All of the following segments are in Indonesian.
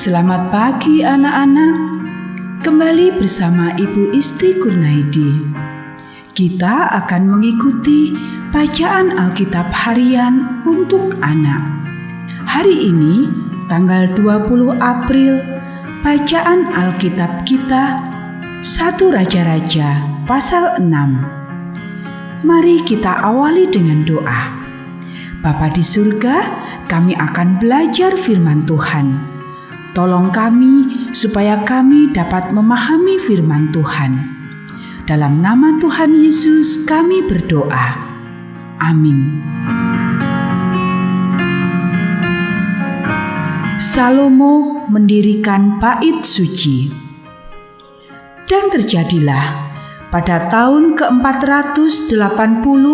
Selamat pagi anak-anak, kembali bersama Ibu Isti Kurnaidi. Kita akan mengikuti bacaan Alkitab harian untuk anak. Hari ini, tanggal 20 April, bacaan Alkitab kita 1 Raja-Raja pasal 6. Mari kita awali dengan doa. Bapa di surga, kami akan belajar firman Tuhan. Tolong kami supaya kami dapat memahami firman Tuhan. Dalam nama Tuhan Yesus kami berdoa. Amin. Salomo mendirikan bait suci. Dan terjadilah pada tahun ke-480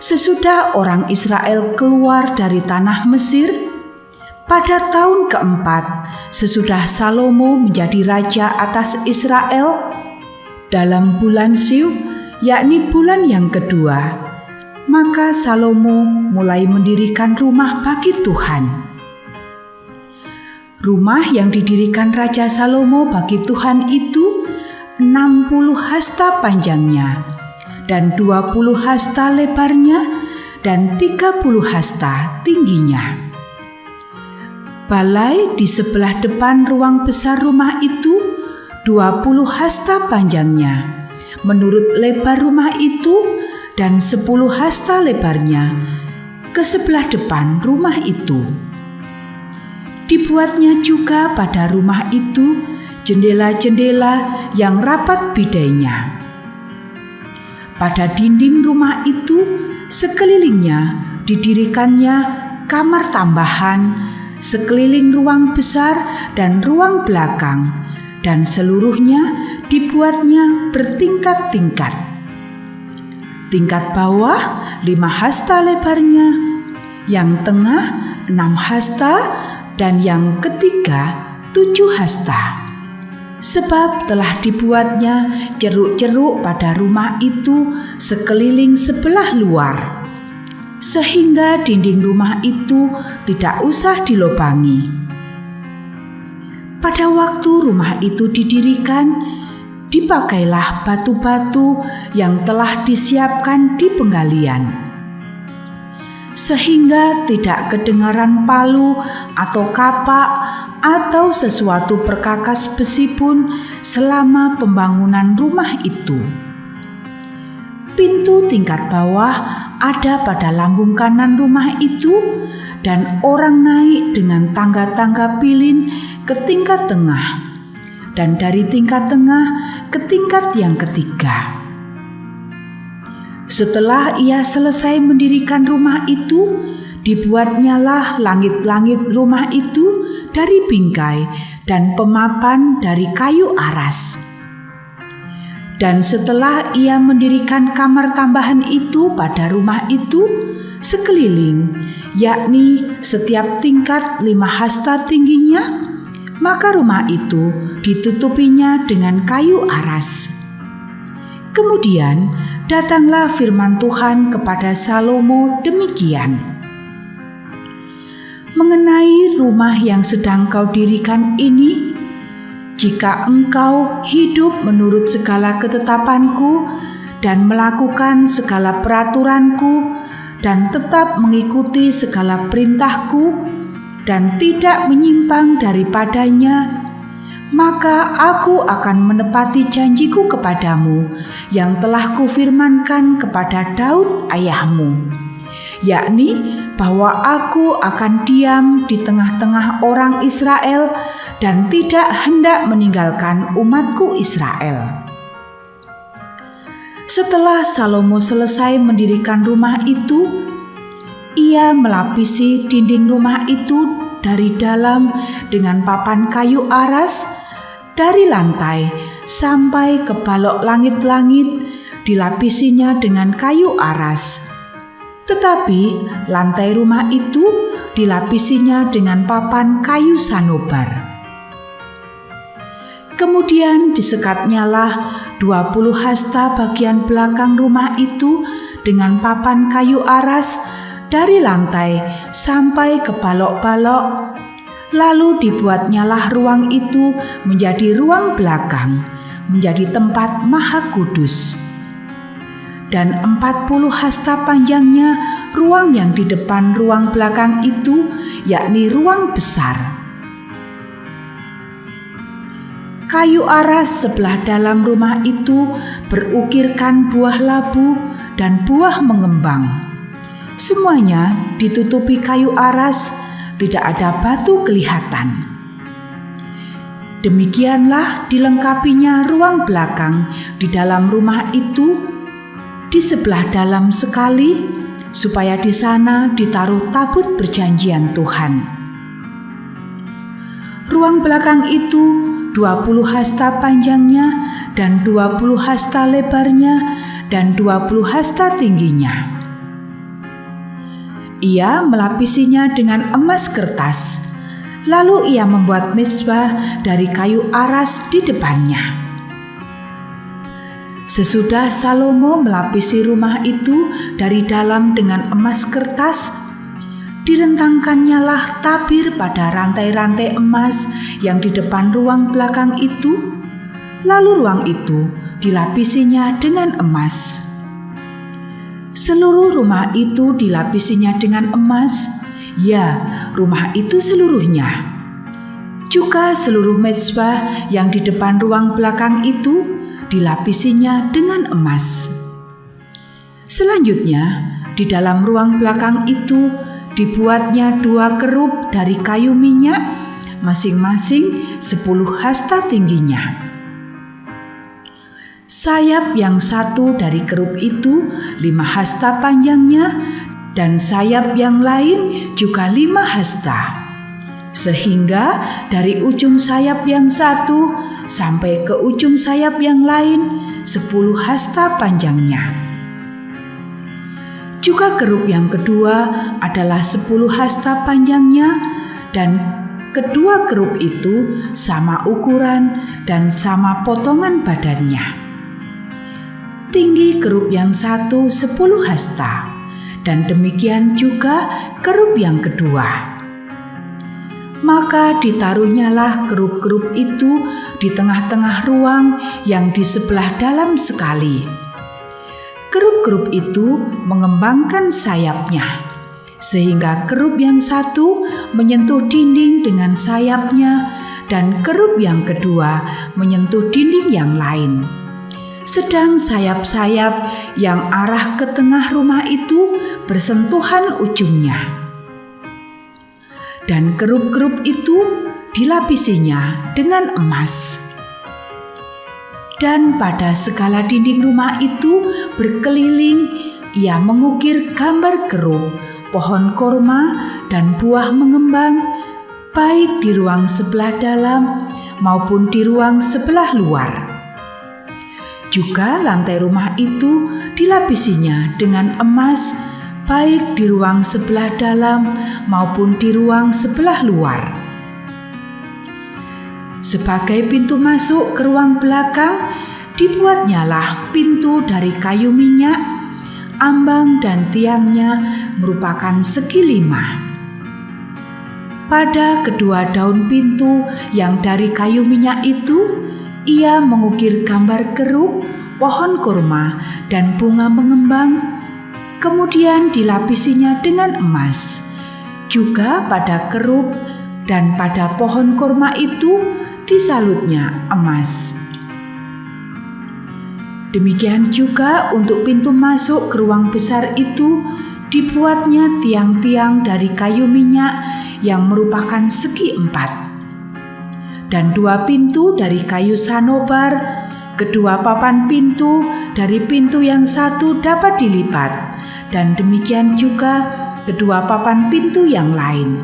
sesudah orang Israel keluar dari tanah Mesir, pada tahun keempat sesudah Salomo menjadi raja atas Israel, dalam bulan Siu, yakni bulan yang kedua, maka Salomo mulai mendirikan rumah bagi Tuhan. Rumah yang didirikan Raja Salomo bagi Tuhan itu 60 hasta panjangnya dan 20 hasta lebarnya dan 30 hasta tingginya. Balai di sebelah depan ruang besar rumah itu 20 hasta panjangnya menurut lebar rumah itu dan 10 hasta lebarnya ke sebelah depan rumah itu. Dibuatnya juga pada rumah itu jendela-jendela yang rapat bidainya. Pada dinding rumah itu sekelilingnya didirikannya kamar tambahan, sekeliling ruang besar dan ruang belakang, dan seluruhnya dibuatnya bertingkat-tingkat. Tingkat bawah 5 hasta lebarnya, yang tengah 6 hasta, dan yang ketiga 7 hasta. Sebab telah dibuatnya ceruk-ceruk pada rumah itu sekeliling sebelah luar, sehingga dinding rumah itu tidak usah dilobangi. Pada waktu rumah itu didirikan, dipakailah batu-batu yang telah disiapkan di penggalian, sehingga tidak kedengaran palu atau kapak atau sesuatu perkakas besi pun selama pembangunan rumah itu. Pintu tingkat bawah ada pada lambung kanan rumah itu, dan orang naik dengan tangga-tangga pilin ke tingkat tengah, dan dari tingkat tengah ke tingkat yang ketiga. Setelah ia selesai mendirikan rumah itu, dibuatnyalah langit-langit rumah itu dari bingkai dan pemapan dari kayu aras. Dan setelah ia mendirikan kamar tambahan itu pada rumah itu sekeliling, yakni setiap tingkat 5 hasta tingginya, maka rumah itu ditutupinya dengan kayu aras. Kemudian datanglah firman Tuhan kepada Salomo demikian: mengenai rumah yang sedang kau dirikan ini, jika engkau hidup menurut segala ketetapanku dan melakukan segala peraturanku dan tetap mengikuti segala perintahku dan tidak menyimpang daripadanya, maka aku akan menepati janjiku kepadamu yang telah kufirmankan kepada Daud ayahmu, yakni bahwa aku akan diam di tengah-tengah orang Israel dan tidak hendak meninggalkan umatku Israel. Setelah Salomo selesai mendirikan rumah itu, ia melapisi dinding rumah itu dari dalam dengan papan kayu aras, dari lantai sampai ke balok langit-langit dilapisinya dengan kayu aras. Tetapi lantai rumah itu dilapisinya dengan papan kayu sanobar. Kemudian disekatnyalah 20 hasta bagian belakang rumah itu dengan papan kayu aras dari lantai sampai ke balok-balok, Lalu dibuatnyalah ruang itu menjadi ruang belakang, menjadi tempat maha kudus. Dan 40 hasta panjangnya ruang yang di depan ruang belakang itu, yakni ruang besar. Kayu aras sebelah dalam rumah itu berukirkan buah labu dan buah mengembang. Semuanya ditutupi kayu aras, tidak ada batu kelihatan. Demikianlah dilengkapinya ruang belakang di dalam rumah itu, di sebelah dalam sekali, supaya di sana ditaruh tabut perjanjian Tuhan. Ruang belakang itu 20 hasta panjangnya dan 20 hasta lebarnya dan 20 hasta tingginya. Ia melapisinya dengan emas kertas, lalu ia membuat mezbah dari kayu aras di depannya. Sesudah Salomo melapisi rumah itu dari dalam dengan emas kertas, direntangkannyalah tabir pada rantai-rantai emas yang di depan ruang belakang itu, lalu ruang itu dilapisinya dengan emas. Seluruh rumah itu dilapisinya dengan emas, ya, rumah itu seluruhnya. Juga seluruh mezbah yang di depan ruang belakang itu dilapisinya dengan emas. Selanjutnya, di dalam ruang belakang itu dibuatnya 2 kerub dari kayu minyak, masing-masing 10 hasta tingginya. Sayap yang satu dari kerub itu 5 hasta panjangnya, dan sayap yang lain juga 5 hasta. Sehingga dari ujung sayap yang satu sampai ke ujung sayap yang lain 10 hasta panjangnya. Juga kerub yang kedua adalah 10 hasta panjangnya, dan kedua kerub itu sama ukuran dan sama potongan badannya. Tinggi kerub yang satu 10 hasta, dan demikian juga kerub yang kedua. Maka ditaruhnyalah kerub-kerub itu di tengah-tengah ruang yang di sebelah dalam sekali. Kerub-kerub itu mengembangkan sayapnya, sehingga kerub yang satu menyentuh dinding dengan sayapnya, dan kerub yang kedua menyentuh dinding yang lain. Sedang sayap-sayap yang arah ke tengah rumah itu bersentuhan ujungnya. Dan kerub-kerub itu dilapisinya dengan emas. Dan pada segala dinding rumah itu berkeliling, ia mengukir gambar kerub, pohon korma, dan buah mengembang, baik di ruang sebelah dalam maupun di ruang sebelah luar. Juga lantai rumah itu dilapisinya dengan emas, baik di ruang sebelah dalam maupun di ruang sebelah luar. Sebagai pintu masuk ke ruang belakang, dibuatnyalah pintu dari kayu minyak, ambang dan tiangnya merupakan segi 5. Pada kedua daun pintu yang dari kayu minyak itu, ia mengukir gambar kerub, pohon kurma, dan bunga mengembang, kemudian dilapisinya dengan emas. Juga pada kerub dan pada pohon kurma itu disalutnya emas. Demikian juga untuk pintu masuk ke ruang besar itu dibuatnya tiang-tiang dari kayu minyak yang merupakan segi 4. Dan 2 pintu dari kayu sanobar, kedua papan pintu dari pintu yang satu dapat dilipat, dan demikian juga kedua papan pintu yang lain.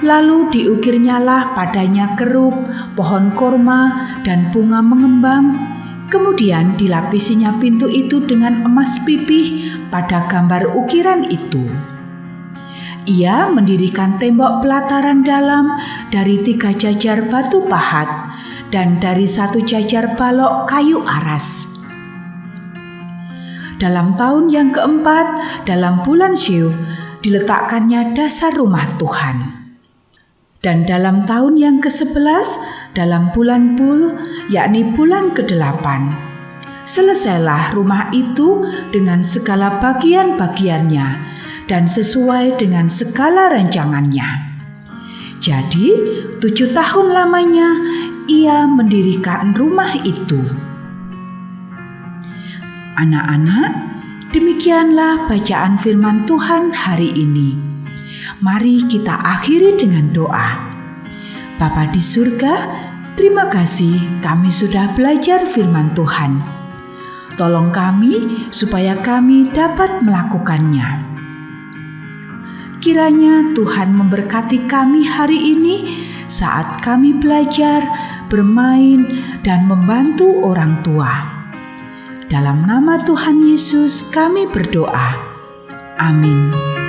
Lalu diukirnyalah padanya kerub, pohon korma, dan bunga mengembang. Kemudian dilapisinya pintu itu dengan emas pipih pada gambar ukiran itu. Ia mendirikan tembok pelataran dalam dari 3 jajar batu pahat dan dari 1 jajar balok kayu aras. Dalam tahun yang keempat, dalam bulan Syuv, diletakkannya dasar rumah Tuhan. Dan dalam tahun yang ke-11, dalam bulan Bul, yakni bulan ke-8, selesailah rumah itu dengan segala bagian-bagiannya dan sesuai dengan segala rancangannya. Jadi 7 tahun lamanya ia mendirikan rumah itu. Anak-anak, demikianlah bacaan firman Tuhan hari ini. Mari kita akhiri dengan doa. Bapa di surga, terima kasih kami sudah belajar firman Tuhan. Tolong kami supaya kami dapat melakukannya. Kiranya Tuhan memberkati kami hari ini saat kami belajar, bermain, dan membantu orang tua. Dalam nama Tuhan Yesus kami berdoa. Amin.